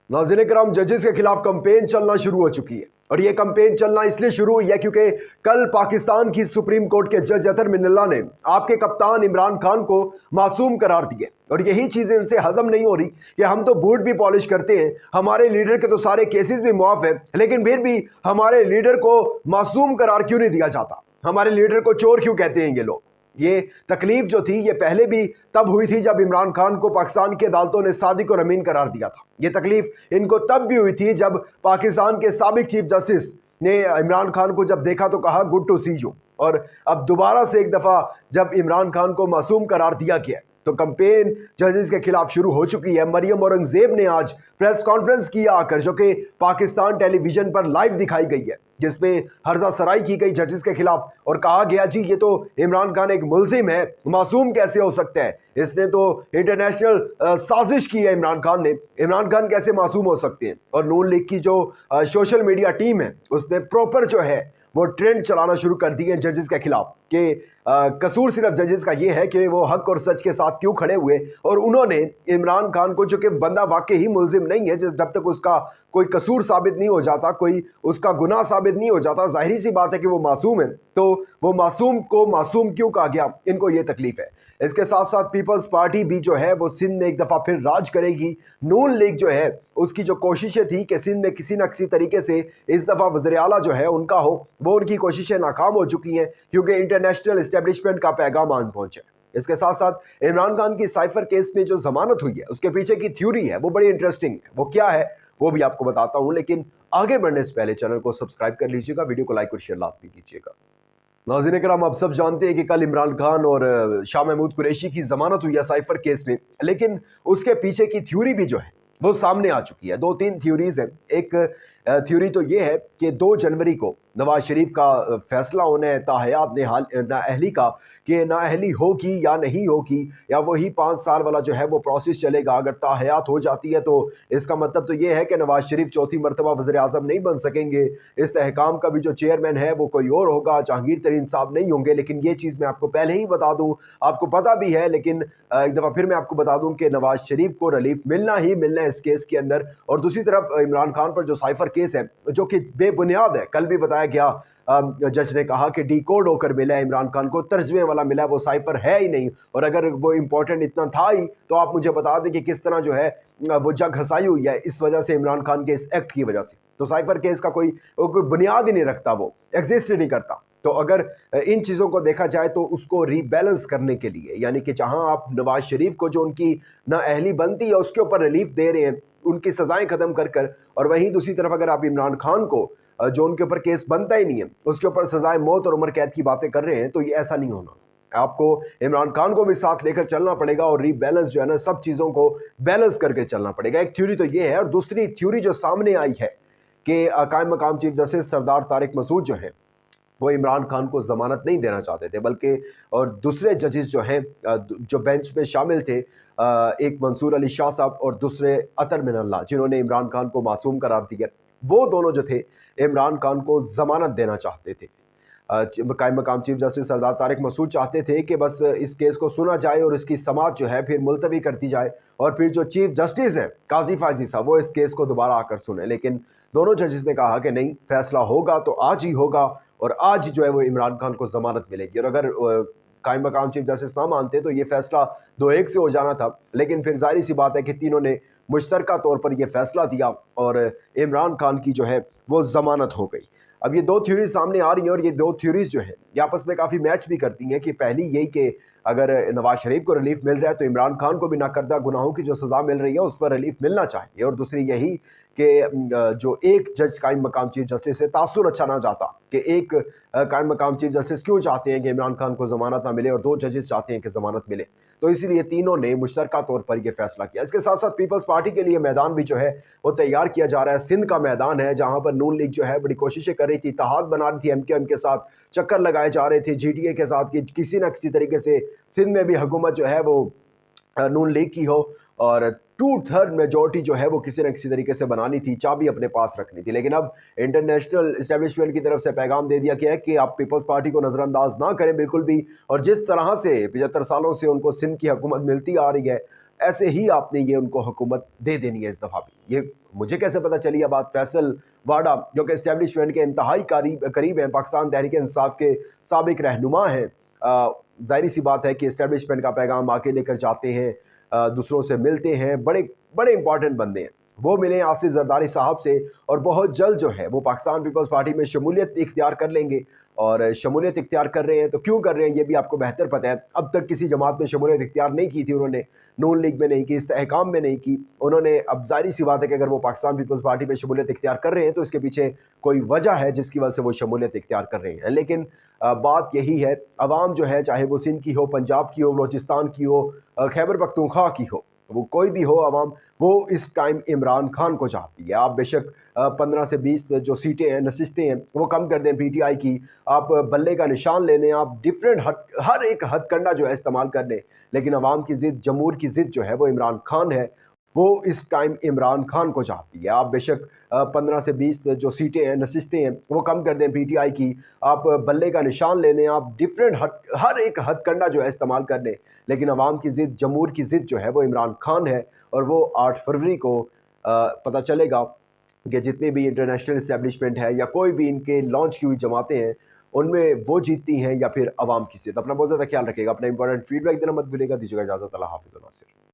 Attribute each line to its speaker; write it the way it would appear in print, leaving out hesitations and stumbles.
Speaker 1: नाज़रीन किराम, जजेस के खिलाफ कंपेन चलना शुरू हो चुकी है और ये कंपेन चलना इसलिए शुरू हुई है क्योंकि कल पाकिस्तान की सुप्रीम कोर्ट के जज अतर मिनल्ला ने आपके कप्तान इमरान खान को मासूम करार दिए और यही चीजें इनसे हजम नहीं हो रही कि हम तो बूट भी पॉलिश करते हैं, हमारे लीडर के तो सारे केसेस भी मुआफ है, लेकिन फिर भी हमारे लीडर को मासूम करार क्यों नहीं दिया जाता, हमारे लीडर को चोर क्यों कहते हैं ये लोग। ये तकलीफ जो थी ये पहले भी तब हुई थी जब इमरान खान को पाकिस्तान की अदालतों ने सादिक और अमीन करार दिया था। ये तकलीफ इनको तब भी हुई थी जब पाकिस्तान के साबिक चीफ जस्टिस ने इमरान खान को जब देखा तो कहा गुड टू सी यू। और अब दोबारा से एक दफा जब इमरान खान को मासूम करार दिया गया तो कंपेन जजेस के खिलाफ शुरू हो चुकी है। मरियम औरंगजेब ने आज प्रेस कॉन्फ्रेंस किया आकर, जो कि पाकिस्तान टेलीविजन पर लाइव दिखाई गई है, जिसमें हर्जा सराई की गई जजेस के खिलाफ और कहा गया जी ये तो इमरान खान एक मुलजिम है, मासूम कैसे हो सकता है, इसने तो इंटरनेशनल साजिश की है इमरान खान ने, इमरान खान कैसे मासूम हो सकते हैं। और नून लीग की जो सोशल मीडिया टीम है उसने प्रॉपर जो है वो ट्रेंड चलाना शुरू कर दिए जजेस के खिलाफ कि कसूर सिर्फ जजेस का ये है कि वो हक और सच के साथ क्यों खड़े हुए और उन्होंने इमरान खान को, जो कि बंदा वाकई ही मुलजिम नहीं है, जब तक उसका कोई कसूर साबित नहीं हो जाता, कोई उसका गुनाह साबित नहीं हो जाता, जाहिर सी बात है कि वो मासूम है, तो वो मासूम को मासूम क्यों कहा गया, इनको ये तकलीफ है। इसके साथ साथ पीपल्स पार्टी भी जो है वो सिंध में एक दफ़ा फिर राज करेगी। नून लीग जो है उसकी जो कोशिशें थी कि सिंध में किसी न किसी तरीके से इस दफ़ा वज़ीर आला जो है उनका हो, वो उनकी कोशिशें नाकाम हो चुकी हैं क्योंकि इंटरनेशनल इस्टेब्लिशमेंट का पैगाम आन पहुंचे। इसके साथ साथ इमरान खान की साइफर केस में जो जमानत हुई है उसके पीछे की थ्योरी है वो बड़ी इंटरेस्टिंग है, वो क्या है वो भी आपको बताता हूं, लेकिन आगे बढ़ने से पहले चैनल को सब्सक्राइब कर लीजिएगा, वीडियो को लाइक और शेयर लाजमी कीजिएगा। नाज़रीन किराम, आप सब जानते हैं कि कल इमरान खान और शाह महमूद कुरैशी की जमानत हुई है साइफर केस में, लेकिन उसके पीछे की थ्योरी भी जो है वो सामने आ चुकी है। दो तीन थ्योरीज हैं। एक थ्योरी तो ये है कि 2 जनवरी को नवाज शरीफ का फैसला होना है ताहयात नाअहली का, कि नाअहली होगी या नहीं होगी, या वही 5 साल वाला जो है वो प्रोसेस चलेगा। अगर ताहयात हो जाती है तो इसका मतलब तो ये है कि नवाज शरीफ चौथी मरतबा वज़ीर आज़म नहीं बन सकेंगे, इस्तेहकाम का भी जो चेयरमैन है वो कोई और होगा, जहांगीर तरीन साहब नहीं होंगे। लेकिन ये चीज़ मैं आपको पहले ही बता दूँ, आपको पता भी है, लेकिन एक दफ़ा फिर मैं आपको बता दूँ कि नवाज शरीफ को रिलीफ मिलना ही मिलना है इस केस के अंदर। और दूसरी तरफ इमरान खान पर जो साइफर केस है जो कि बेबुनियाद है, कल भी बताया गया, जज ने कहा कि डी कोड होकर मिला है इमरान खान को, तर्जमे वाला मिला है, वो साइफर है ही नहीं। और अगर वो इंपॉर्टेंट इतना था ही तो आप मुझे बता दें कि किस तरह जो है वो जग हसाई हुई है इस वजह से, इमरान खान के इस एक्ट की वजह से। तो साइफर केस का कोई बुनियाद ही नहीं रखता, वो एग्जिस्ट ही नहीं करता। तो अगर इन चीज़ों को देखा जाए तो उसको रीबैलेंस करने के लिए, यानी कि जहां आप नवाज शरीफ को जो उनकी नाअहली बनती है उसके ऊपर रिलीफ दे रहे हैं, उनकी सजाएं खत्म कर, और वहीं दूसरी तरफ अगर आप इमरान खान को जो उनके ऊपर केस बनता ही नहीं है उसके ऊपर सजाए मौत और उम्र कैद की बातें कर रहे हैं, तो ये ऐसा नहीं होना। आपको इमरान खान को भी साथ लेकर चलना पड़ेगा और रीबैलेंस जो है ना, सब चीज़ों को बैलेंस करके चलना पड़ेगा। एक थ्योरी तो ये है। और दूसरी थ्योरी जो सामने आई है कि कायम मकाम चीफ जस्टिस सरदार तारिक मसूद जो है वो इमरान खान को ज़मानत नहीं देना चाहते थे, बल्कि और दूसरे जजेस जो हैं जो बेंच में शामिल थे, एक मंसूर अली शाह साहब और दूसरे अतर मिनल्ला, जिन्होंने इमरान खान को मासूम करार दिया, वो दोनों जो थे इमरान खान को ज़मानत देना चाहते थे। कायम मकाम चीफ जस्टिस सरदार तारिक मसूद चाहते थे कि बस इस केस को सुना जाए और इसकी समाअत जो है फिर मुलतवी कर दी जाए और फिर जो चीफ जस्टिस है काजी फायजी साहब वो इस केस को दोबारा आकर सुने। लेकिन दोनों जजेस ने कहा कि नहीं, फैसला होगा तो आज ही होगा और आज जो है वो इमरान खान को ज़मानत मिलेगी। और अगर कायम मकाम चीफ जस्टिस ना मानते तो ये फैसला 2-1 से हो जाना था, लेकिन फिर जाहिर सी बात है कि तीनों ने मुश्तरका तौर पर यह फैसला दिया और इमरान खान की जो है वो ज़मानत हो गई। अब ये 2 थ्योरीज सामने आ रही हैं और ये 2 थ्योरीज जो है ये आपस में काफ़ी मैच भी करती हैं कि पहली यही कि अगर नवाज शरीफ को रिलीफ मिल रहा है तो इमरान खान को भी नाकर्दा गुनाहों की जो सज़ा मिल रही है उस पर रिलीफ मिलना चाहिए। और दूसरी यही कि जो एक जज कायम मकाम चीफ जस्टिस है, तासुर अच्छा ना जाता कि एक कायम मकाम चीफ जस्टिस क्यों चाहते हैं कि इमरान खान को ज़मानत ना मिले और 2 जजेस चाहते हैं कि ज़मानत मिले, तो इसीलिए तीनों ने मुश्तरका तौर पर यह फैसला किया। इसके साथ साथ पीपल्स पार्टी के लिए मैदान भी जो है वो तैयार किया जा रहा है। सिंध का मैदान है जहां पर नून लीग जो है बड़ी कोशिशें कर रही थी, इत्तेहाद बना रही थी, MKM के साथ चक्कर लगाए जा रहे थे, GTA के साथ, कि किसी न किसी तरीके से सिंध में भी हुकूमत जो है वो नून लीग की हो और 2/3 मेजॉरिटी जो है वो किसी न किसी तरीके से बनानी थी, चाबी अपने पास रखनी थी। लेकिन अब इंटरनेशनल इस्टेब्लिशमेंट की तरफ से पैगाम दे दिया गया है कि आप पीपल्स पार्टी को नज़रअंदाज ना करें बिल्कुल भी। और जिस तरह से 75 सालों से उनको सिंध की हुकूमत मिलती आ रही है ऐसे ही आपने ये उनको हुकूमत दे देनी है इस दफ़ा भी। ये मुझे कैसे पता चली ये बात? फैसल वाडा जो कि इस्टेब्लिशमेंट के इंतहाई करीब हैं, पाकिस्तान तहरीक इंसाफ के साबिक रहनुमा हैं, ज़ाहिर सी बात है कि इस्टेब्लिशमेंट का पैगाम आके लेकर जाते हैं, दूसरों से मिलते हैं, बड़े बड़े इंपॉर्टेंट बंदे हैं। वो मिले आसिफ जरदारी साहब से और बहुत जल्द जो है वो पाकिस्तान पीपल्स पार्टी में शमूलियत इख्तियार कर लेंगे। और शमूलियत इख्तियार कर रहे हैं तो क्यों कर रहे हैं ये भी आपको बेहतर पता है। अब तक किसी जमात में शमूलियत इख्तियार नहीं की थी उन्होंने, नून लीग में नहीं की, इस्तेहकाम में नहीं की उन्होंने। अब ज़ाहिर सी बात है कि अगर वो पाकिस्तान पीपल्स पार्टी में शमूलियत इख्तियार कर रहे हैं तो इसके पीछे कोई वजह है जिसकी वजह से वो शमूलियत इख्तियार कर रहे हैं। लेकिन बात यही है, अवाम जो है चाहे वो सिंध की हो, पंजाब की हो, बलोचिस्तान की हो, खैबर पख्तूनख्वा की हो, वो कोई भी हो अवाम, वो इस टाइम इमरान खान को चाहती है। आप बेशक 15 से 20 जो सीटें हैं, नशिस्तें हैं, वो कम कर दें पीटीआई की, आप बल्ले का निशान ले लें, आप डिफरेंट हर एक हथकंडा जो है इस्तेमाल कर लें, लेकिन अवाम की ज़िद, जमहूर की ज़िद जो है वो इमरान खान है। वो इस टाइम इमरान खान को चाहती है। आप बेशक 15 से 20 जो सीटें हैं, नशिस्तें हैं, वो कम कर दें पीटीआई की, आप बल्ले का निशान ले लें, आप डिफरेंट हर एक हथकंडा जो है इस्तेमाल कर लें, लेकिन अवाम की ज़िद, जमहूर की ज़िद जो है वो इमरान खान है। और वो 8 फरवरी को पता चलेगा कि जितने भी इंटरनेशनल इस्टेब्लिशमेंट है या कोई भी इनके लॉन्च की हुई जमातें हैं, उनमें वो जीतती हैं या फिर अवाम की ज़िद। अपना बहुत ज़्यादा ख्याल रखिएगा, अपना इंपॉर्टेंट फीडबैक देना मत भूलिएगा। दीजिएगा इजाज़त। अल्लाह हाफ़िज़।